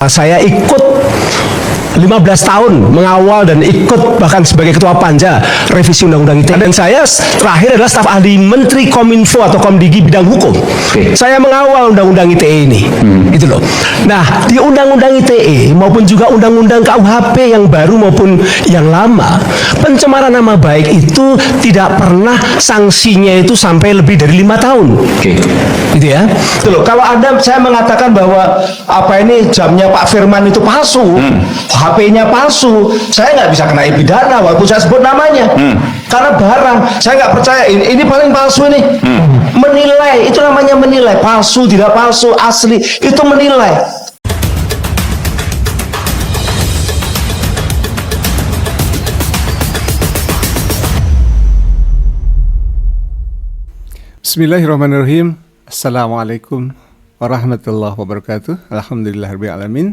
Saya ikut 15 tahun mengawal dan ikut bahkan sebagai ketua panja revisi undang-undang ITE, dan saya terakhir adalah staf ahli Menteri Kominfo atau Komdigi bidang hukum. Saya mengawal undang-undang ITE ini, gitu loh. Nah, di undang-undang ITE maupun juga undang-undang KUHP yang baru maupun yang lama, pencemaran nama baik itu tidak pernah sanksinya itu sampai lebih dari 5 tahun. Gitu ya. Gitu loh. Kalau saya mengatakan bahwa ini jamnya Pak Firman itu palsu, HP-nya palsu, saya nggak bisa kena pidana walaupun saya sebut namanya, karena barang saya nggak percaya ini paling palsu ini. Menilai itu namanya menilai, palsu tidak palsu, asli itu menilai. Bismillahirrahmanirrahim. Assalamualaikum warahmatullahi wabarakatuh. Alhamdulillahirabbil alamin.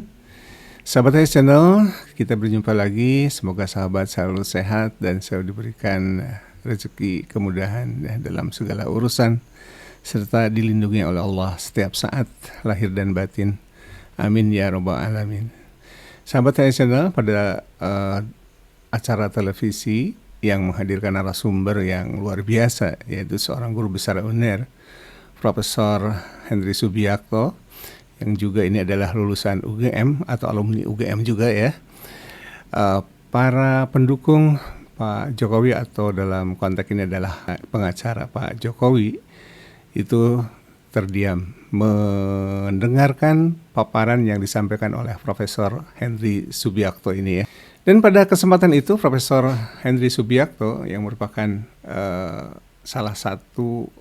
Sahabat Hayes Channel, kita berjumpa lagi. Semoga sahabat selalu sehat dan selalu diberikan rezeki kemudahan dalam segala urusan, serta dilindungi oleh Allah setiap saat lahir dan batin. Amin ya rabbal alamin. Sahabat Hayes Channel, pada acara televisi yang menghadirkan narasumber yang luar biasa, yaitu seorang guru besar UNER, Profesor Henry Subiakto, yang juga ini adalah lulusan UGM atau alumni UGM juga ya. Para pendukung Pak Jokowi atau dalam konteks ini adalah pengacara Pak Jokowi itu terdiam mendengarkan paparan yang disampaikan oleh Profesor Henry Subiakto ini ya. Dan pada kesempatan itu Profesor Henry Subiakto yang merupakan salah satu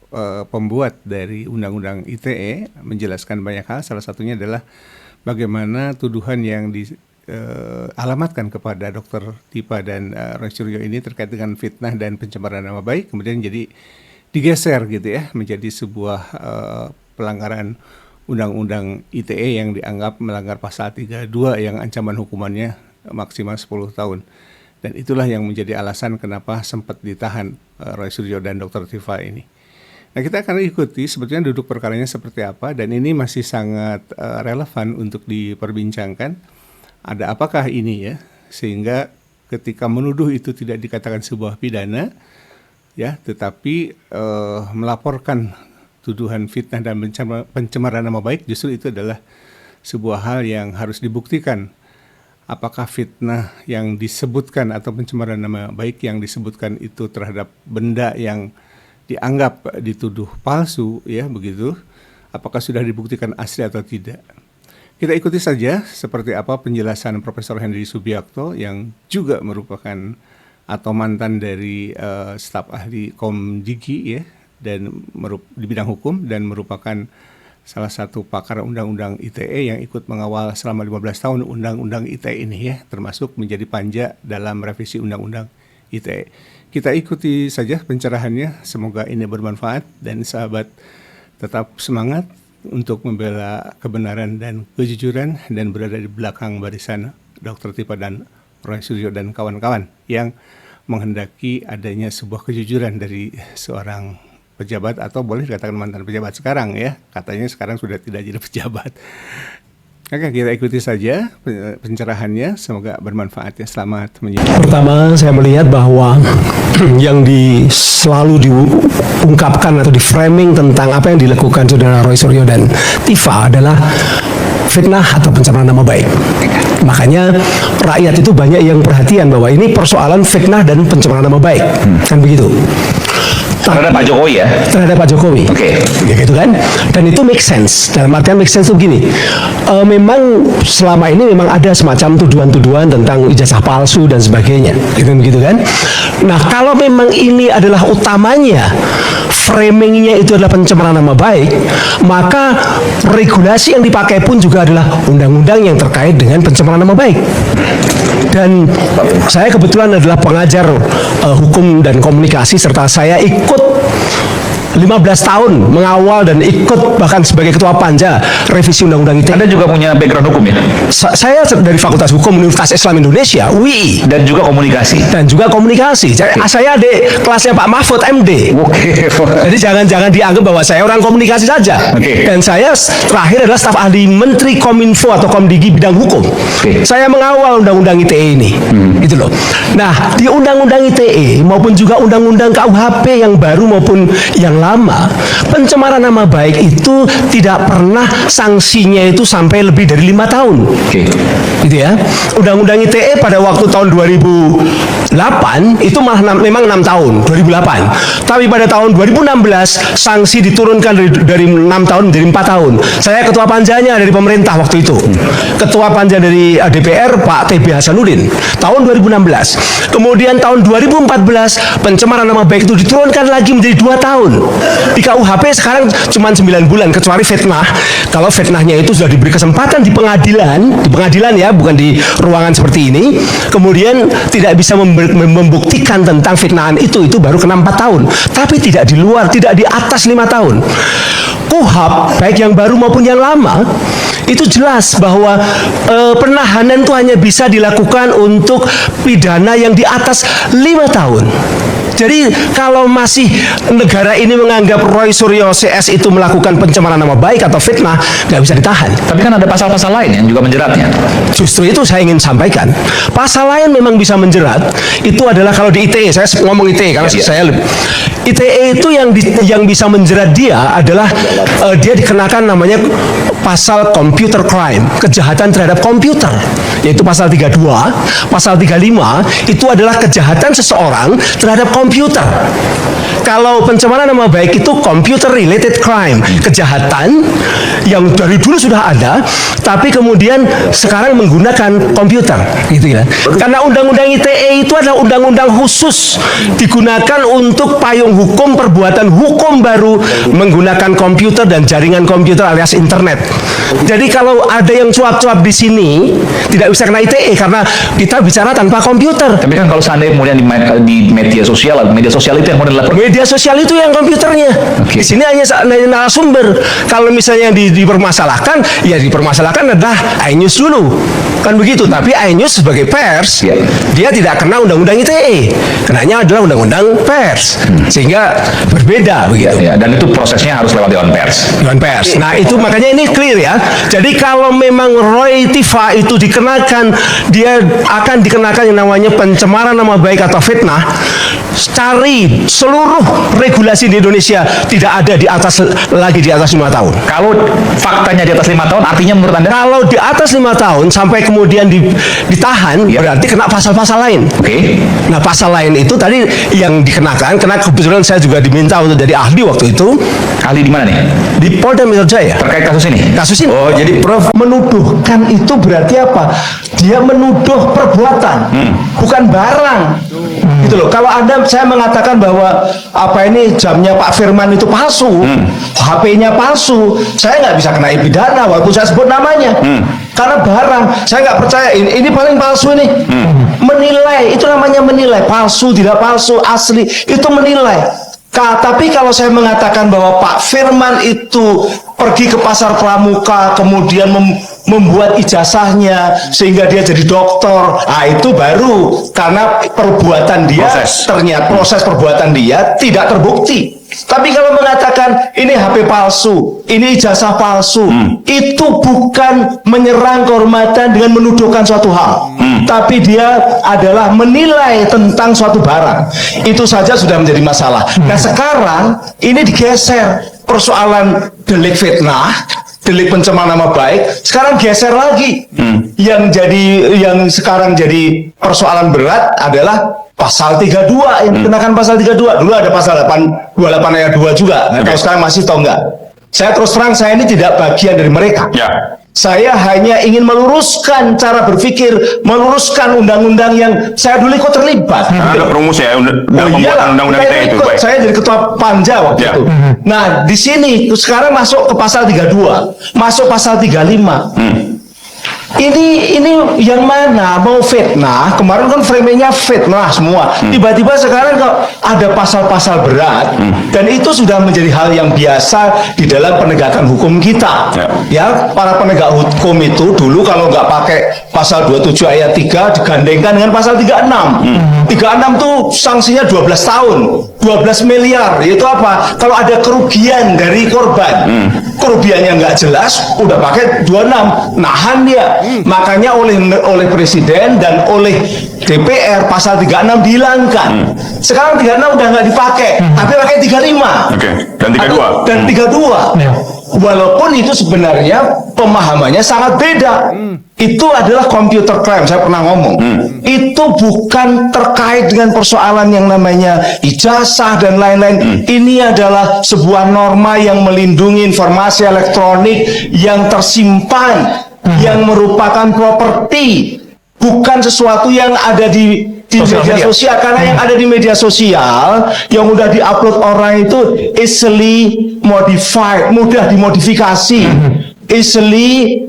pembuat dari Undang-Undang ITE menjelaskan banyak hal. Salah satunya adalah bagaimana tuduhan yang dialamatkan kepada Dr. Tipa dan Roy Suryo ini terkait dengan fitnah dan pencemaran nama baik kemudian jadi digeser gitu ya menjadi sebuah pelanggaran Undang-Undang ITE yang dianggap melanggar pasal 32 yang ancaman hukumannya maksimal 10 tahun. Dan itulah yang menjadi alasan kenapa sempat ditahan Roy Suryo dan Dr. Tifa ini. Nah, kita akan ikuti sebetulnya duduk perkaranya seperti apa, dan ini masih sangat relevan untuk diperbincangkan. Ada apakah ini ya, sehingga ketika menuduh itu tidak dikatakan sebuah pidana, ya, tetapi melaporkan tuduhan fitnah dan pencemaran nama baik justru itu adalah sebuah hal yang harus dibuktikan. Apakah fitnah yang disebutkan atau pencemaran nama baik yang disebutkan itu terhadap benda yang dianggap dituduh palsu, ya begitu, apakah sudah dibuktikan asli atau tidak. Kita ikuti saja seperti apa penjelasan Profesor Henry Subiakto yang juga merupakan atau mantan dari staf ahli Komdigi ya, dan di bidang hukum dan merupakan salah satu pakar Undang-Undang ITE yang ikut mengawal selama 15 tahun Undang-Undang ITE ini ya, termasuk menjadi panja dalam revisi Undang-Undang ITE. Kita ikuti saja pencerahannya, semoga ini bermanfaat dan sahabat tetap semangat untuk membela kebenaran dan kejujuran dan berada di belakang barisan Dr. Tipa dan Roy Suryo dan kawan-kawan yang menghendaki adanya sebuah kejujuran dari seorang pejabat atau boleh dikatakan mantan pejabat sekarang ya, katanya sekarang sudah tidak jadi pejabat. Oke, kita ikuti saja pencerahannya, semoga bermanfaat ya. Selamat menyimak. Pertama, saya melihat bahwa yang selalu diungkapkan atau di framing tentang apa yang dilakukan saudara Roy Suryo dan Tifa adalah fitnah atau pencemaran nama baik. Makanya rakyat itu banyak yang perhatian bahwa ini persoalan fitnah dan pencemaran nama baik, kan begitu. Terhadap Pak Jokowi ya? Terhadap Pak Jokowi. Oke. Ya gitu kan? Dan itu make sense. Dalam artian make sense itu begini. Memang selama ini memang ada semacam tuduhan-tuduhan tentang ijazah palsu dan sebagainya. Gitu kan? Nah, kalau memang ini adalah utamanya, framingnya itu adalah pencemaran nama baik, maka regulasi yang dipakai pun juga adalah undang-undang yang terkait dengan pencemaran nama baik. Dan saya kebetulan adalah pengajar hukum dan komunikasi, serta saya ikut tahun mengawal dan ikut bahkan sebagai ketua panja revisi undang-undang ITE. Anda juga punya background hukum ya? Saya dari Fakultas Hukum Universitas Islam Indonesia, UI. Dan juga komunikasi. Saya adik kelasnya Pak Mahfud MD. Oke. Jadi jangan dianggap bahwa saya orang komunikasi saja. Oke. Dan saya terakhir adalah staf ahli Menteri Kominfo atau Komdigi bidang hukum. Oke. Saya mengawal undang-undang ITE ini. Gitu loh. Nah, di undang-undang ITE maupun juga undang-undang KUHP yang baru maupun yang lama, pencemaran nama baik itu tidak pernah sanksinya itu sampai lebih dari 5 tahun. Oke. Gitu ya. Undang-undang ITE pada waktu tahun 2008 itu malah memang 6 tahun, 2008. Tapi pada tahun 2016 sanksi diturunkan dari 6 tahun menjadi 4 tahun. Saya ketua panjanya dari pemerintah waktu itu. Ketua panja dari DPR Pak TB Hasanuddin tahun 2016. Kemudian tahun 2014 pencemaran nama baik itu diturunkan lagi menjadi 2 tahun. Di KUHP sekarang cuma 9 bulan kecuali fitnah. Kalau fitnahnya itu sudah diberi kesempatan di pengadilan ya, bukan di ruangan seperti ini. Kemudian tidak bisa membuktikan tentang fitnahan itu baru kena 4 tahun. Tapi tidak di luar, tidak di atas 5 tahun. KUHP baik yang baru maupun yang lama itu jelas bahwa penahanan itu hanya bisa dilakukan untuk pidana yang di atas 5 tahun. Jadi kalau masih negara ini menganggap Roy Suryo CS itu melakukan pencemaran nama baik atau fitnah, nggak bisa ditahan. Tapi kan ada pasal-pasal lain yang juga menjeratnya. Justru itu saya ingin sampaikan. Pasal lain memang bisa menjerat. Itu adalah kalau di ITE, saya ngomong ITE karena saya lebih. ITE itu yang bisa menjerat dia adalah dia dikenakan namanya pasal computer crime, kejahatan terhadap komputer, yaitu pasal 32, pasal 35 itu adalah kejahatan seseorang terhadap komputer. Kalau pencemaran nama baik itu computer related crime, kejahatan yang dari dulu sudah ada, tapi kemudian sekarang menggunakan komputer, gitu ya. Karena undang-undang ITE itu adalah undang-undang khusus digunakan untuk payung hukum perbuatan hukum baru menggunakan komputer dan jaringan komputer alias internet. Jadi kalau ada yang cuap-cuap di sini tidak bisa kena ITE karena kita bicara tanpa komputer. Tapi kan kalau seandainya kemudian di media sosial itu yang kemudian media sosial itu yang komputernya. Di sini hanya narasumber. Kalau misalnya dipermasalahkan, ya dipermasalahkan adalah iNews dulu. Kan begitu. Tapi iNews sebagai pers, dia tidak kena undang-undang ITE. Kenanya adalah undang-undang pers. Sehingga berbeda begitu. Ya, dan itu prosesnya harus lewat Dewan Pers. Dewan Pers. Nah, itu makanya ini clear ya. Jadi kalau memang Roy Tifa itu dikenakan, dia akan dikenakan yang namanya pencemaran nama baik atau fitnah. Cari seluruh regulasi di Indonesia tidak ada di atas 5 tahun. Kalau faktanya di atas 5 tahun, artinya menurut Anda? Kalau di atas 5 tahun sampai kemudian ditahan, berarti kena pasal-pasal lain. Oke. Nah, pasal lain itu tadi yang dikenakan, karena kebetulan saya juga diminta untuk jadi ahli waktu itu. Ahli di mana nih? Di Polda Metro Jaya. Terkait kasus ini? Kasus ini. Oh, jadi Prof menuduhkan itu berarti apa? Dia menuduh perbuatan, bukan barang. Gitu loh. Kalau saya mengatakan bahwa ini jamnya Pak Firman itu palsu, HP-nya palsu, saya nggak bisa kena pidana walaupun saya sebut namanya. Karena barang, saya nggak percaya ini paling palsu ini. Menilai, itu namanya menilai, palsu, tidak palsu, asli, itu menilai. Tapi kalau saya mengatakan bahwa Pak Firman itu pergi ke pasar Pramuka, kemudian membuat ijazahnya sehingga dia jadi dokter, itu baru karena perbuatan dia ternyata proses perbuatan dia tidak terbukti. Tapi kalau mengatakan ini HP palsu, ini ijazah palsu, itu bukan menyerang kehormatan dengan menuduhkan suatu hal, tapi dia adalah menilai tentang suatu barang. Itu saja sudah menjadi masalah. Nah, sekarang ini digeser persoalan delik fitnah, delik pencemaran nama baik, sekarang geser lagi. Yang sekarang jadi persoalan berat adalah pasal 32 yang dikenakan pasal 32. Dulu ada pasal 28 ayat 2 juga. Kalau sekarang masih atau enggak? Saya terus terang, saya ini tidak bagian dari mereka. Saya hanya ingin meluruskan cara berpikir, meluruskan undang-undang yang saya dulu ikut terlibat. Ada perumus ya, undang-undang ITE itu. Saya jadi ketua panja waktu itu. Nah, di sini sekarang masuk ke pasal 32, masuk pasal 35. Ini yang mana mau fitnah? Kemarin kan framingnya fitnah semua. Tiba-tiba sekarang kok ada pasal-pasal berat dan itu sudah menjadi hal yang biasa di dalam penegakan hukum kita. Ya, para penegak hukum itu dulu kalau nggak pakai pasal 27 ayat 3 digandengkan dengan pasal 36. 36 tuh sanksinya 12 tahun, 12 miliar. Itu apa? Kalau ada kerugian dari korban, kerugiannya nggak jelas, udah pakai 26, nahan dia. Makanya oleh presiden dan oleh DPR pasal 36 dihilangkan. Sekarang 36 udah nggak dipakai, tapi pakai 35. Oke. Dan 32. Dan 32. Walaupun itu sebenarnya pemahamannya sangat beda. Itu adalah computer crime, saya pernah ngomong. Itu bukan terkait dengan persoalan yang namanya ijazah dan lain-lain. Ini adalah sebuah norma yang melindungi informasi elektronik yang tersimpan, yang merupakan properti, bukan sesuatu yang ada di media sosial. Karena yang ada di media sosial yang udah diupload orang itu easily modified, mudah dimodifikasi, easily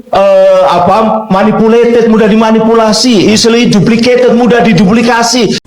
manipulated, mudah dimanipulasi, easily duplicated, mudah diduplikasi.